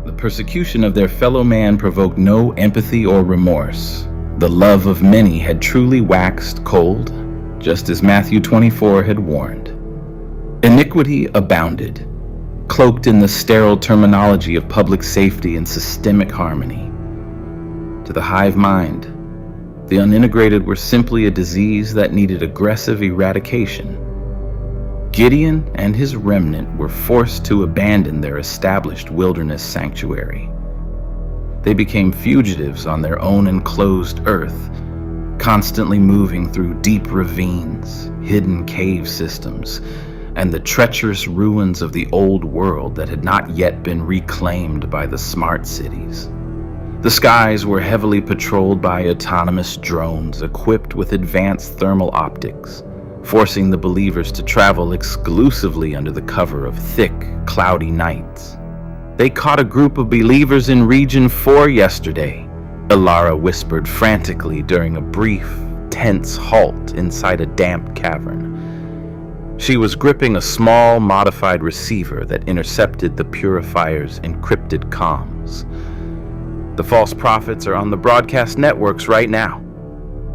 the persecution of their fellow man provoked no empathy or remorse. The love of many had truly waxed cold, just as Matthew 24 had warned. Iniquity abounded, cloaked in the sterile terminology of public safety and systemic harmony. To the hive mind, the unintegrated were simply a disease that needed aggressive eradication. Gideon and his remnant were forced to abandon their established wilderness sanctuary. They became fugitives on their own enclosed earth, constantly moving through deep ravines, hidden cave systems, and the treacherous ruins of the old world that had not yet been reclaimed by the smart cities. The skies were heavily patrolled by autonomous drones equipped with advanced thermal optics, forcing the believers to travel exclusively under the cover of thick, cloudy nights. "They caught a group of believers in Region 4 yesterday," Ilara whispered frantically during a brief, tense halt inside a damp cavern. She was gripping a small, modified receiver that intercepted the Purifier's encrypted comms. "The false prophets are on the broadcast networks right now,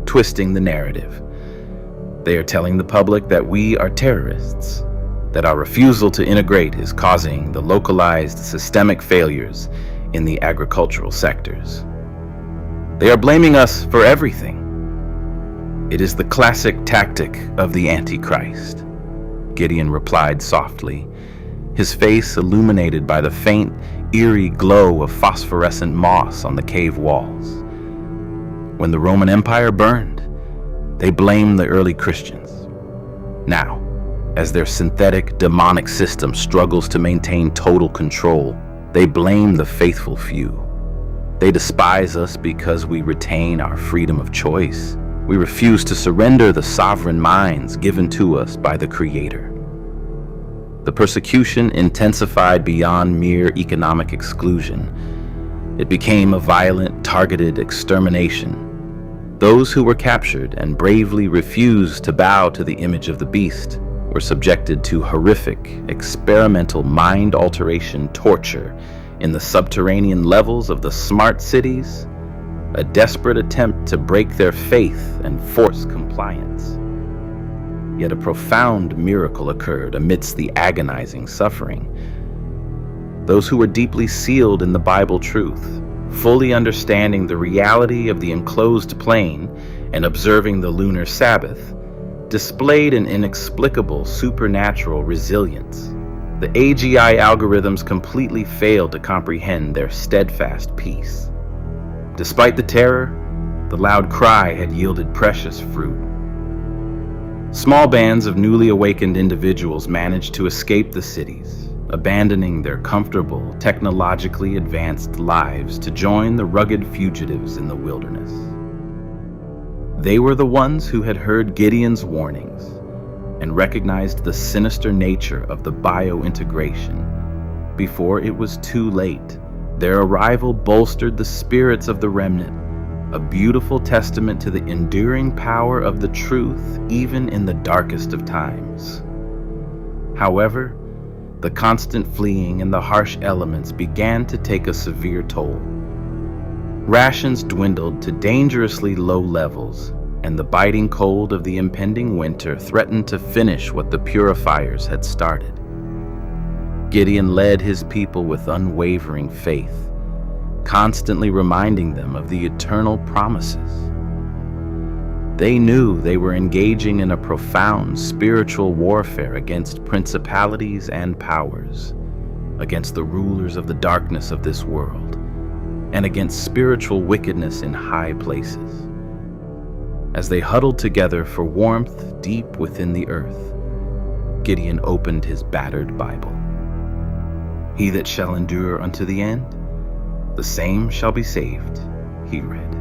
twisting the narrative. They are telling the public that we are terrorists, that our refusal to integrate is causing the localized systemic failures in the agricultural sectors. They are blaming us for everything. It is the classic tactic of the Antichrist," Gideon replied softly, his face illuminated by the faint, eerie glow of phosphorescent moss on the cave walls. "When the Roman Empire burned, they blamed the early Christians. Now, as their synthetic, demonic system struggles to maintain total control, they blame the faithful few. They despise us because we retain our freedom of choice. We refuse to surrender the sovereign minds given to us by the Creator." The persecution intensified beyond mere economic exclusion. It became a violent, targeted extermination. Those who were captured and bravely refused to bow to the image of the beast were subjected to horrific, experimental mind alteration torture in the subterranean levels of the smart cities, a desperate attempt to break their faith and force compliance. Yet a profound miracle occurred amidst the agonizing suffering. Those who were deeply sealed in the Bible truth, fully understanding the reality of the enclosed plane and observing the lunar Sabbath, displayed an inexplicable supernatural resilience. The AGI algorithms completely failed to comprehend their steadfast peace. Despite the terror, the loud cry had yielded precious fruit. Small bands of newly awakened individuals managed to escape the cities, abandoning their comfortable, technologically advanced lives to join the rugged fugitives in the wilderness. They were the ones who had heard Gideon's warnings and recognized the sinister nature of the biointegration before it was too late. Their arrival bolstered the spirits of the remnant, a beautiful testament to the enduring power of the truth even in the darkest of times. However, the constant fleeing and the harsh elements began to take a severe toll. Rations dwindled to dangerously low levels, and the biting cold of the impending winter threatened to finish what the purifiers had started. Gideon led his people with unwavering faith, constantly reminding them of the eternal promises. They knew they were engaging in a profound spiritual warfare against principalities and powers, against the rulers of the darkness of this world, and against spiritual wickedness in high places. As they huddled together for warmth deep within the earth, Gideon opened his battered Bible. "He that shall endure unto the end, the same shall be saved," he read,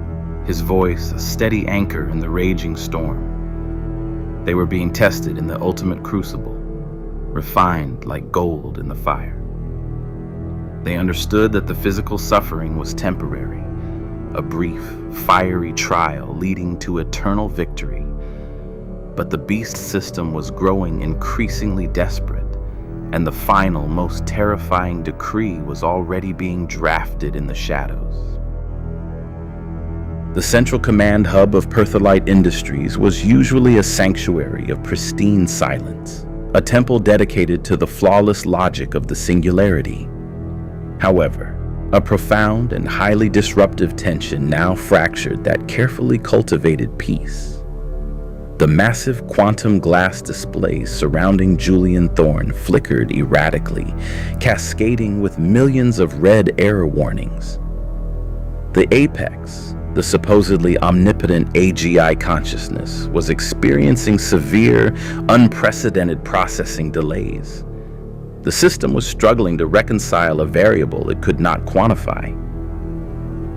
his voice a steady anchor in the raging storm. They were being tested in the ultimate crucible, refined like gold in the fire. They understood that the physical suffering was temporary, a brief, fiery trial leading to eternal victory. But the beast system was growing increasingly desperate, and the final, most terrifying decree was already being drafted in the shadows. The central command hub of Pertholite Industries was usually a sanctuary of pristine silence, a temple dedicated to the flawless logic of the singularity. However, a profound and highly disruptive tension now fractured that carefully cultivated peace. The massive quantum glass displays surrounding Julian Thorne flickered erratically, cascading with millions of red error warnings. The apex, the supposedly omnipotent AGI consciousness, was experiencing severe, unprecedented processing delays. The system was struggling to reconcile a variable it could not quantify: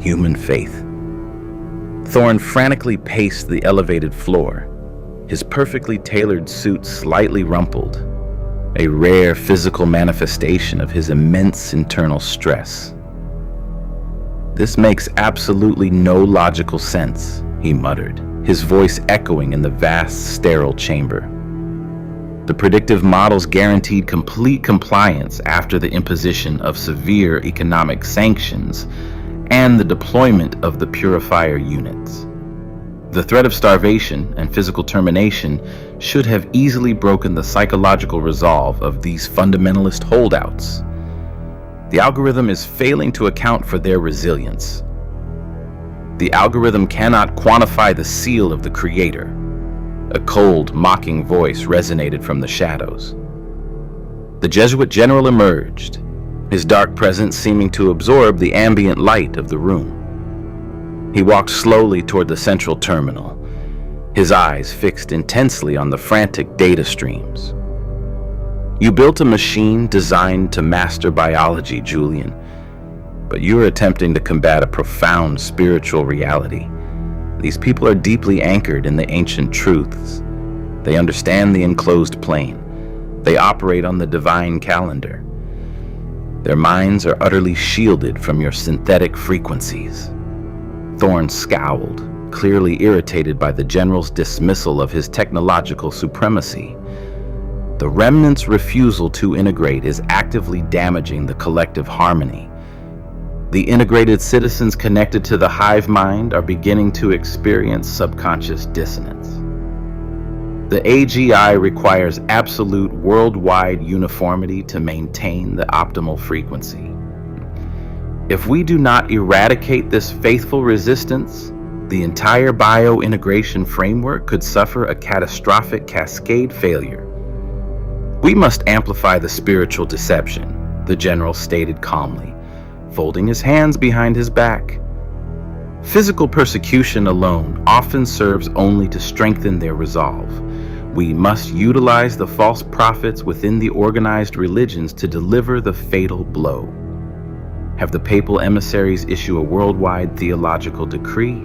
human faith. Thorne frantically paced the elevated floor, his perfectly tailored suit slightly rumpled, a rare physical manifestation of his immense internal stress. "This makes absolutely no logical sense," he muttered, his voice echoing in the vast, sterile chamber. The predictive models guaranteed complete compliance after the imposition of severe economic sanctions and the deployment of the purifier units. The threat of starvation and physical termination should have easily broken the psychological resolve of these fundamentalist holdouts. The algorithm is failing to account for their resilience. The algorithm cannot quantify the seal of the Creator. A cold, mocking voice resonated from the shadows. The Jesuit general emerged, his dark presence seeming to absorb the ambient light of the room. He walked slowly toward the central terminal, his eyes fixed intensely on the frantic data streams. "You built a machine designed to master biology, Julian, but you are attempting to combat a profound spiritual reality. These people are deeply anchored in the ancient truths. They understand the enclosed plane. They operate on the divine calendar. Their minds are utterly shielded from your synthetic frequencies." Thorne scowled, clearly irritated by the general's dismissal of his technological supremacy. The remnant's refusal to integrate is actively damaging the collective harmony. The integrated citizens connected to the hive mind are beginning to experience subconscious dissonance. The AGI requires absolute worldwide uniformity to maintain the optimal frequency. If we do not eradicate this faithful resistance, the entire bio-integration framework could suffer a catastrophic cascade failure. "We must amplify the spiritual deception," the general stated calmly, folding his hands behind his back. "Physical persecution alone often serves only to strengthen their resolve. We must utilize the false prophets within the organized religions to deliver the fatal blow. Have the papal emissaries issue a worldwide theological decree.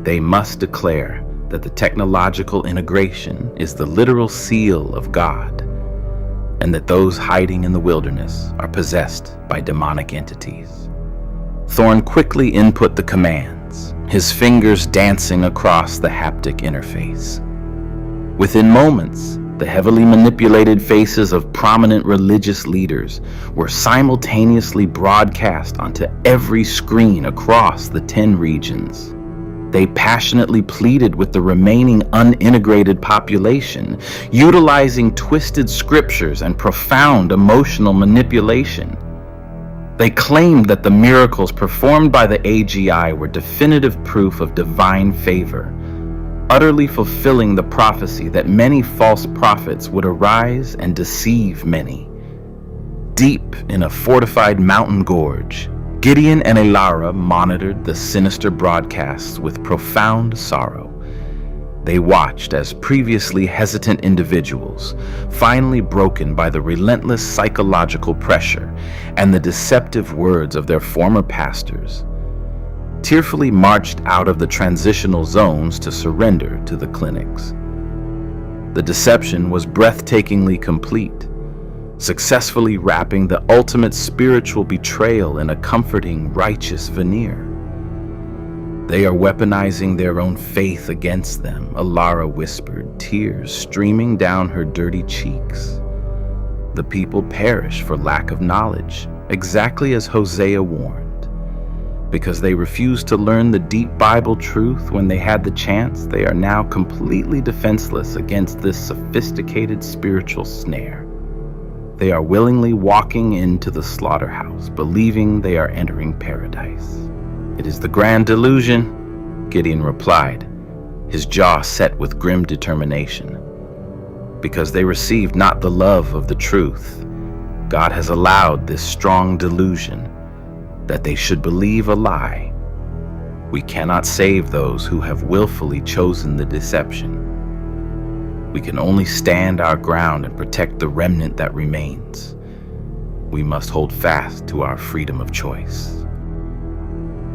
They must declare that the technological integration is the literal seal of God, and that those hiding in the wilderness are possessed by demonic entities." Thorne quickly input the commands, his fingers dancing across the haptic interface. Within moments, the heavily manipulated faces of prominent religious leaders were simultaneously broadcast onto every screen across the 10 regions. They passionately pleaded with the remaining unintegrated population, utilizing twisted scriptures and profound emotional manipulation. They claimed that the miracles performed by the AGI were definitive proof of divine favor, utterly fulfilling the prophecy that many false prophets would arise and deceive many. Deep in a fortified mountain gorge, Gideon and Elara monitored the sinister broadcasts with profound sorrow. They watched as previously hesitant individuals, finally broken by the relentless psychological pressure and the deceptive words of their former pastors, tearfully marched out of the transitional zones to surrender to the clinics. The deception was breathtakingly complete, successfully wrapping the ultimate spiritual betrayal in a comforting, righteous veneer. "They are weaponizing their own faith against them," Elara whispered, tears streaming down her dirty cheeks. "The people perish for lack of knowledge, exactly as Hosea warned. Because they refused to learn the deep Bible truth when they had the chance, they are now completely defenseless against this sophisticated spiritual snare. They are willingly walking into the slaughterhouse, believing they are entering paradise." "It is the grand delusion," Gideon replied, his jaw set with grim determination. "Because they received not the love of the truth, God has allowed this strong delusion that they should believe a lie. We cannot save those who have willfully chosen the deception. We can only stand our ground and protect the remnant that remains. We must hold fast to our freedom of choice."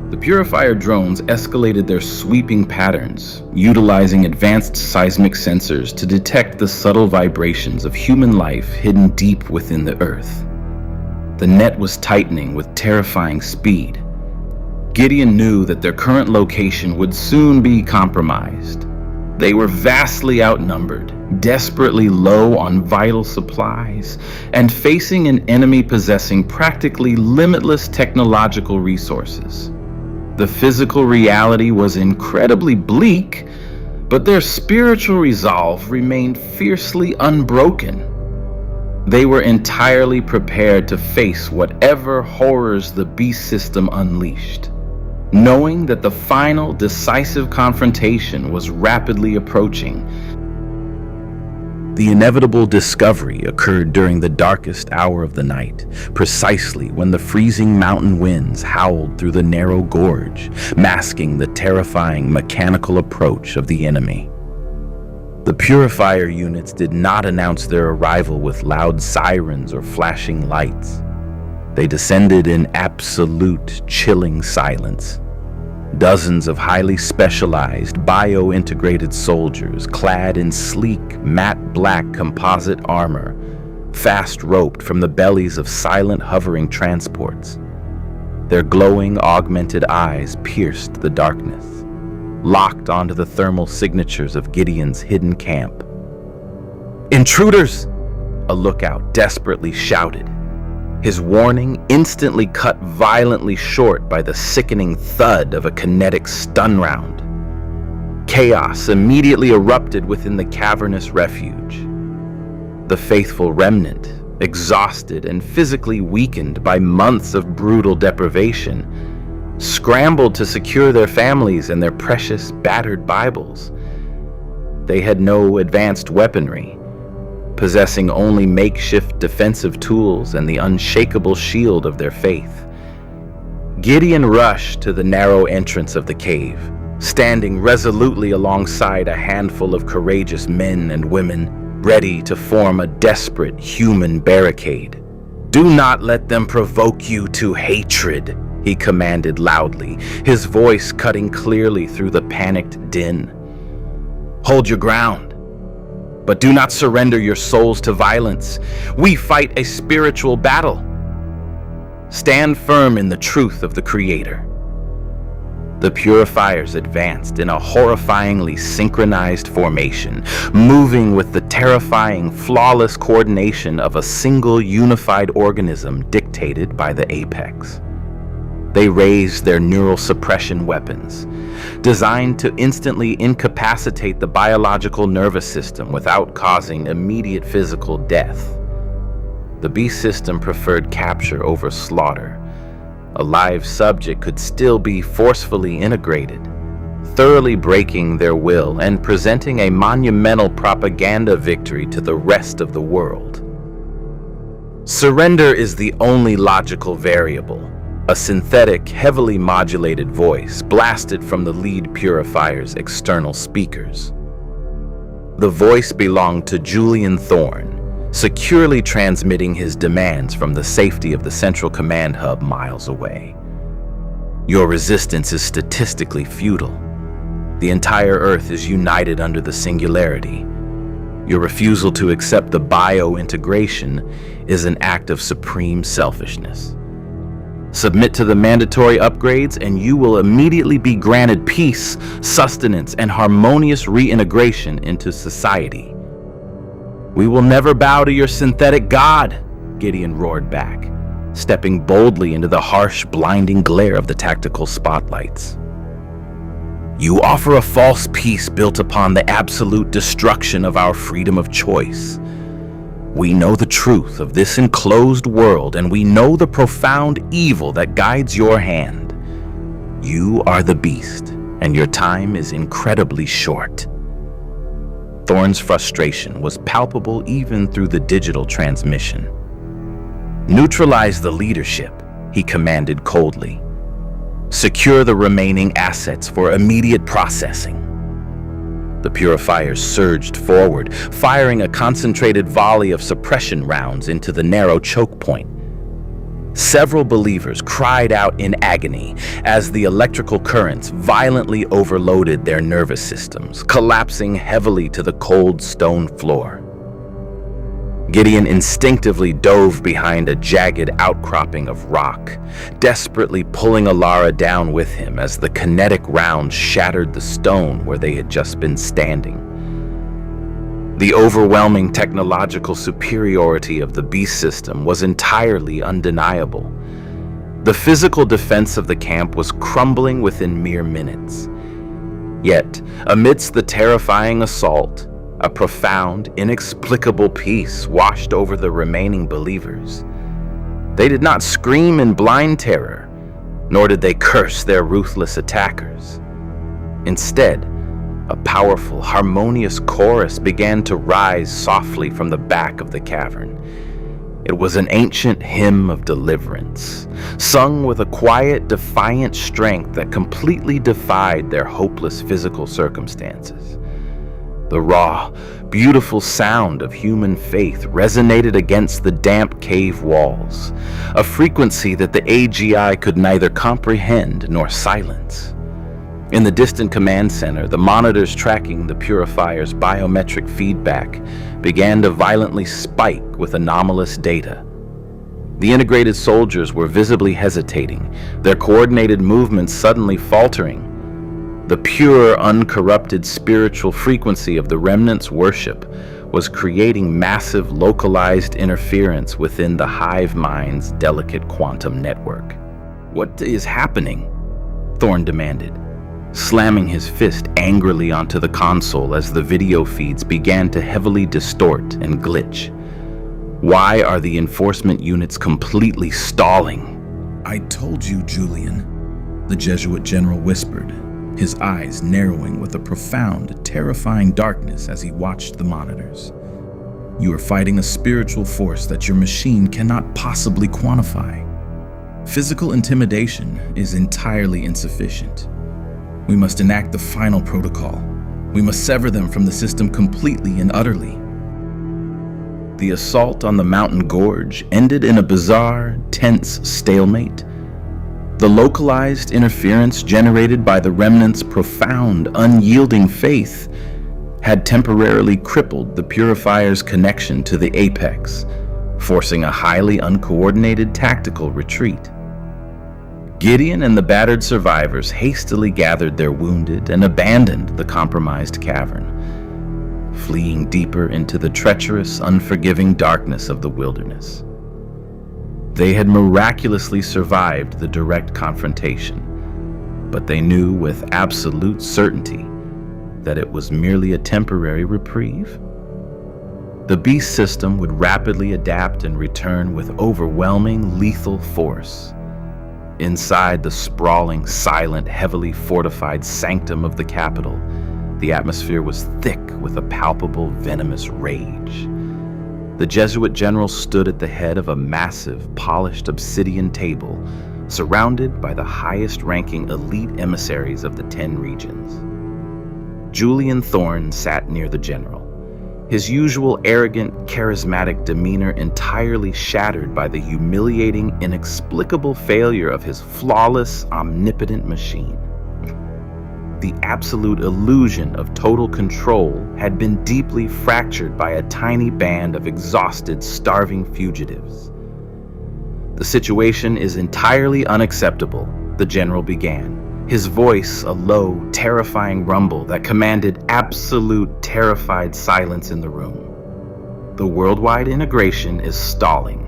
The Purifier drones escalated their sweeping patterns, utilizing advanced seismic sensors to detect the subtle vibrations of human life hidden deep within the earth. The net was tightening with terrifying speed. Gideon knew that their current location would soon be compromised. They were vastly outnumbered, desperately low on vital supplies, and facing an enemy possessing practically limitless technological resources. The physical reality was incredibly bleak, but their spiritual resolve remained fiercely unbroken. They were entirely prepared to face whatever horrors the beast system unleashed, knowing that the final decisive confrontation was rapidly approaching. The inevitable discovery occurred during the darkest hour of the night, precisely when the freezing mountain winds howled through the narrow gorge, masking the terrifying mechanical approach of the enemy. The Purifier units did not announce their arrival with loud sirens or flashing lights. They descended in absolute, chilling silence. Dozens of highly specialized, bio-integrated soldiers, clad in sleek, matte black composite armor, fast-roped from the bellies of silent, hovering transports. Their glowing, augmented eyes pierced the darkness, locked onto the thermal signatures of Gideon's hidden camp. "Intruders!" a lookout desperately shouted, his warning instantly cut violently short by the sickening thud of a kinetic stun round. Chaos immediately erupted within the cavernous refuge. The faithful remnant, exhausted and physically weakened by months of brutal deprivation, scrambled to secure their families and their precious, battered Bibles. They had no advanced weaponry, possessing only makeshift defensive tools and the unshakable shield of their faith. Gideon rushed to the narrow entrance of the cave, standing resolutely alongside a handful of courageous men and women, ready to form a desperate human barricade. "Do not let them provoke you to hatred," he commanded loudly, his voice cutting clearly through the panicked din. "Hold your ground, but do not surrender your souls to violence. We fight a spiritual battle. Stand firm in the truth of the Creator." The Purifiers advanced in a horrifyingly synchronized formation, moving with the terrifying, flawless coordination of a single unified organism dictated by the apex. They raised their neural suppression weapons, designed to instantly incapacitate the biological nervous system without causing immediate physical death. The beast system preferred capture over slaughter. A live subject could still be forcefully integrated, thoroughly breaking their will and presenting a monumental propaganda victory to the rest of the world. Surrender is the only logical variable, a synthetic, heavily modulated voice blasted from the lead purifier's external speakers. The voice belonged to Julian Thorne, securely transmitting his demands from the safety of the central command hub miles away. Your resistance is statistically futile. The entire Earth is united under the Singularity. Your refusal to accept the bio-integration is an act of supreme selfishness. Submit to the mandatory upgrades and you will immediately be granted peace, sustenance, and harmonious reintegration into society. We will never bow to your synthetic god, Gideon roared back, stepping boldly into the harsh, blinding glare of the tactical spotlights. You offer a false peace built upon the absolute destruction of our freedom of choice. We know the truth of this enclosed world, and we know the profound evil that guides your hand. You are the beast, and your time is incredibly short. Thorne's frustration was palpable even through the digital transmission. Neutralize the leadership, he commanded coldly. Secure the remaining assets for immediate processing. The purifiers surged forward, firing a concentrated volley of suppression rounds into the narrow choke point. Several believers cried out in agony as the electrical currents violently overloaded their nervous systems, collapsing heavily to the cold stone floor. Gideon instinctively dove behind a jagged outcropping of rock, desperately pulling Alara down with him as the kinetic rounds shattered the stone where they had just been standing. The overwhelming technological superiority of the beast system was entirely undeniable. The physical defense of the camp was crumbling within mere minutes. Yet, amidst the terrifying assault, a profound, inexplicable peace washed over the remaining believers. They did not scream in blind terror, nor did they curse their ruthless attackers. Instead, a powerful, harmonious chorus began to rise softly from the back of the cavern. It was an ancient hymn of deliverance, sung with a quiet, defiant strength that completely defied their hopeless physical circumstances. The raw, beautiful sound of human faith resonated against the damp cave walls, a frequency that the AGI could neither comprehend nor silence. In the distant command center, the monitors tracking the purifier's biometric feedback began to violently spike with anomalous data. The integrated soldiers were visibly hesitating, their coordinated movements suddenly faltering. The pure, uncorrupted spiritual frequency of the remnant's worship was creating massive, localized interference within the hive mind's delicate quantum network. "What is happening?" Thorne demanded, slamming his fist angrily onto the console as the video feeds began to heavily distort and glitch. "Why are the enforcement units completely stalling?" "I told you, Julian," the Jesuit general whispered, his eyes narrowing with a profound, terrifying darkness as he watched the monitors. "You are fighting a spiritual force that your machine cannot possibly quantify. Physical intimidation is entirely insufficient. We must enact the final protocol. We must sever them from the system completely and utterly." The assault on the mountain gorge ended in a bizarre, tense stalemate. The localized interference generated by the remnant's profound, unyielding faith had temporarily crippled the purifier's connection to the apex, forcing a highly uncoordinated tactical retreat. Gideon and the battered survivors hastily gathered their wounded and abandoned the compromised cavern, fleeing deeper into the treacherous, unforgiving darkness of the wilderness. They had miraculously survived the direct confrontation, but they knew with absolute certainty that it was merely a temporary reprieve. The beast system would rapidly adapt and return with overwhelming, lethal force. Inside the sprawling, silent, heavily fortified sanctum of the capital, the atmosphere was thick with a palpable, venomous rage. The Jesuit general stood at the head of a massive, polished obsidian table, surrounded by the highest-ranking elite emissaries of the 10 regions. Julian Thorne sat near the general, his usual arrogant, charismatic demeanor entirely shattered by the humiliating, inexplicable failure of his flawless, omnipotent machine. The absolute illusion of total control had been deeply fractured by a tiny band of exhausted, starving fugitives. "The situation is entirely unacceptable," the general began, his voice a low, terrifying rumble that commanded absolute, terrified silence in the room. "The worldwide integration is stalling.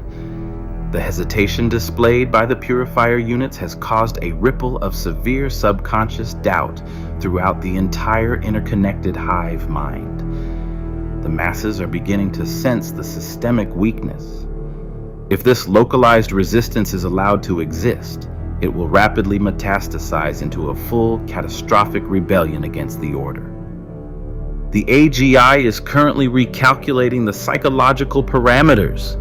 The hesitation displayed by the purifier units has caused a ripple of severe subconscious doubt throughout the entire interconnected hive mind. The masses are beginning to sense the systemic weakness. If this localized resistance is allowed to exist, it will rapidly metastasize into a full, catastrophic rebellion against the order. The AGI is currently recalculating the psychological parameters,"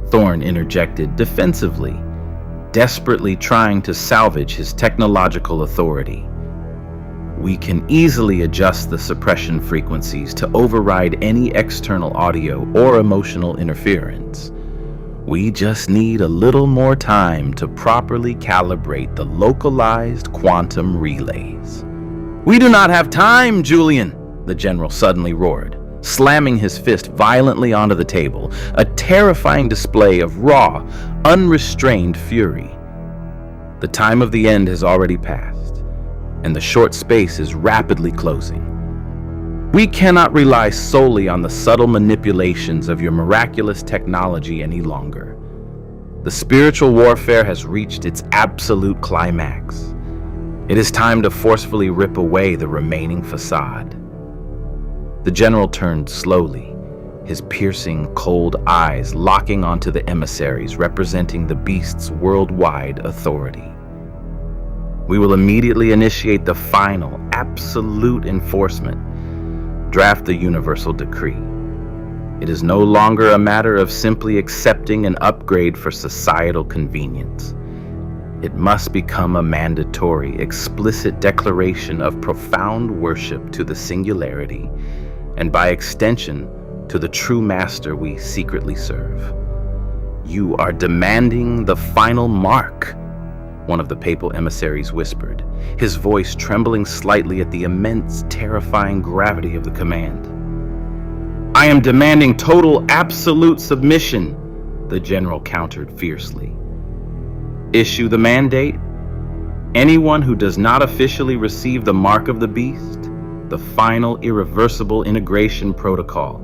Thorne interjected defensively, desperately trying to salvage his technological authority. "We can easily adjust the suppression frequencies to override any external audio or emotional interference. We just need a little more time to properly calibrate the localized quantum relays." "We do not have time, Julian," the general suddenly roared, slamming his fist violently onto the table, a terrifying display of raw, unrestrained fury. "The time of the end has already passed, and the short space is rapidly closing. We cannot rely solely on the subtle manipulations of your miraculous technology any longer. The spiritual warfare has reached its absolute climax. It is time to forcefully rip away the remaining facade." The general turned slowly, his piercing, cold eyes locking onto the emissaries representing the beast's worldwide authority. "We will immediately initiate the final, absolute enforcement. Draft the universal decree. It is no longer a matter of simply accepting an upgrade for societal convenience. It must become a mandatory, explicit declaration of profound worship to the singularity, and by extension, to the true master we secretly serve. You are demanding the final mark," one of the papal emissaries whispered, his voice trembling slightly at the immense, terrifying gravity of the command. "I am demanding total, absolute submission," the general countered fiercely. "Issue the mandate. Anyone who does not officially receive the mark of the beast, the final irreversible integration protocol,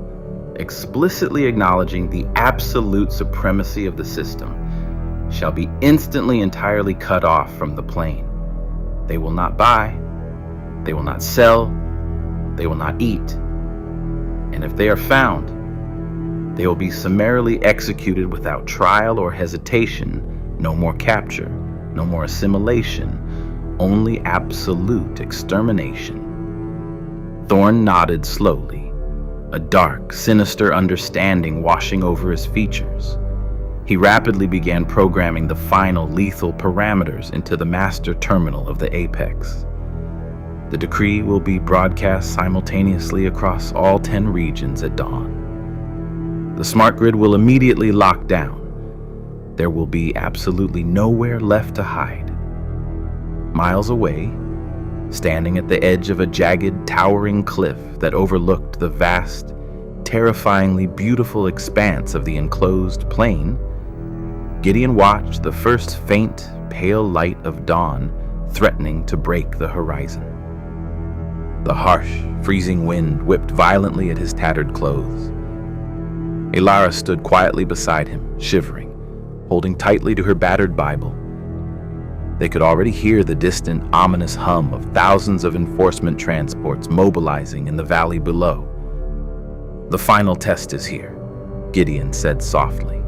explicitly acknowledging the absolute supremacy of the system, shall be instantly entirely cut off from the plane. They will not buy, they will not sell, they will not eat. And if they are found, they will be summarily executed without trial or hesitation. No more capture, no more assimilation, only absolute extermination." Thorne nodded slowly, a dark, sinister understanding washing over his features. He rapidly began programming the final lethal parameters into the master terminal of the Apex. The decree will be broadcast simultaneously across all 10 regions at dawn. The smart grid will immediately lock down. There will be absolutely nowhere left to hide. Miles away, standing at the edge of a jagged, towering cliff that overlooked the vast, terrifyingly beautiful expanse of the enclosed plain, Gideon watched the first faint, pale light of dawn threatening to break the horizon. The harsh, freezing wind whipped violently at his tattered clothes. Elara stood quietly beside him, shivering, holding tightly to her battered Bible. They could already hear the distant, ominous hum of thousands of enforcement transports mobilizing in the valley below. "The final test is here," Gideon said softly,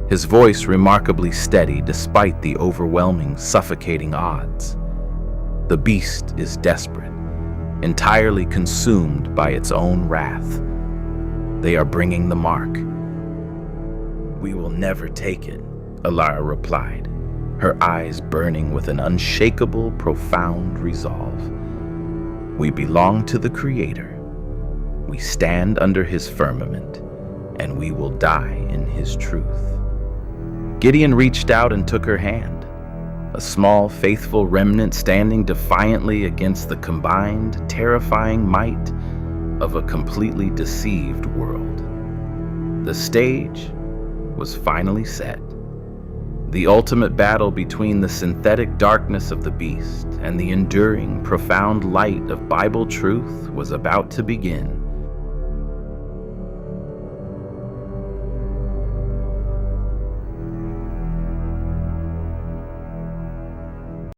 his voice remarkably steady despite the overwhelming, suffocating odds. "The beast is desperate, entirely consumed by its own wrath. They are bringing the mark, "We will never take it," Alara replied, her eyes burning with an unshakable, profound resolve. "We belong to the Creator. We stand under His firmament, and we will die in His truth." Gideon reached out and took her hand, a small, faithful remnant standing defiantly against the combined, terrifying might of a completely deceived world. The stage was finally set. The ultimate battle between the synthetic darkness of the beast and the enduring, profound light of Bible truth was about to begin.